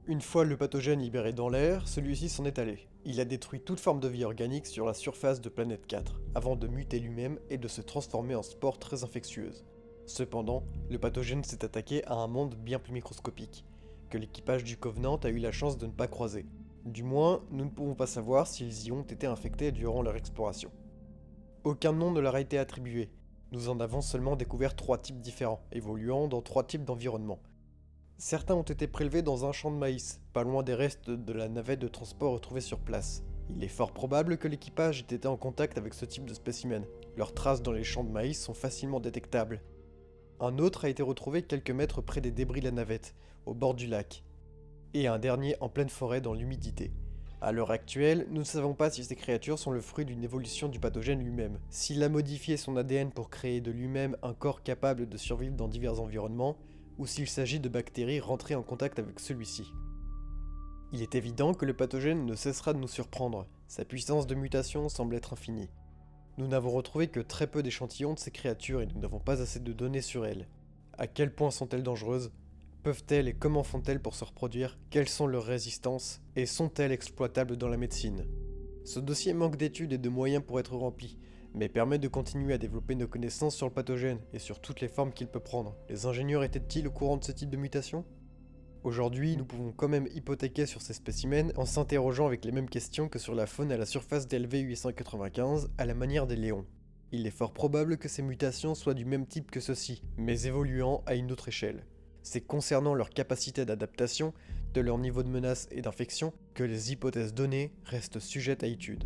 Une fois le pathogène libéré dans l'air, celui-ci s'en est allé. Il a détruit toute forme de vie organique sur la surface de Planète 4, avant de muter lui-même et de se transformer en spore très infectieuse. Cependant, le pathogène s'est attaqué à un monde bien plus microscopique, que l'équipage du Covenant a eu la chance de ne pas croiser. Du moins, nous ne pouvons pas savoir s'ils y ont été infectés durant leur exploration. Aucun nom ne leur a été attribué. Nous en avons seulement découvert 3 types différents, évoluant dans 3 types d'environnements. Certains ont été prélevés dans un champ de maïs, pas loin des restes de la navette de transport retrouvée sur place. Il est fort probable que l'équipage ait été en contact avec ce type de spécimen. Leurs traces dans les champs de maïs sont facilement détectables. Un autre a été retrouvé quelques mètres près des débris de la navette, au bord du lac. Et un dernier en pleine forêt dans l'humidité. À l'heure actuelle, nous ne savons pas si ces créatures sont le fruit d'une évolution du pathogène lui-même, s'il a modifié son ADN pour créer de lui-même un corps capable de survivre dans divers environnements, ou s'il s'agit de bactéries rentrées en contact avec celui-ci. Il est évident que le pathogène ne cessera de nous surprendre, sa puissance de mutation semble être infinie. Nous n'avons retrouvé que très peu d'échantillons de ces créatures et nous n'avons pas assez de données sur elles. À quel point sont-elles dangereuses? Peuvent-elles et comment font-elles pour se reproduire? Quelles sont leurs résistances? Et sont-elles exploitables dans la médecine? Ce dossier manque d'études et de moyens pour être rempli, mais permet de continuer à développer nos connaissances sur le pathogène et sur toutes les formes qu'il peut prendre. Les ingénieurs étaient-ils au courant de ce type de mutation? Aujourd'hui, nous pouvons quand même hypothéquer sur ces spécimens en s'interrogeant avec les mêmes questions que sur la faune à la surface d'LV895 à la manière des léons. Il est fort probable que ces mutations soient du même type que ceux-ci, mais évoluant à une autre échelle. C'est concernant leur capacité d'adaptation, de leur niveau de menace et d'infection, que les hypothèses données restent sujettes à étude.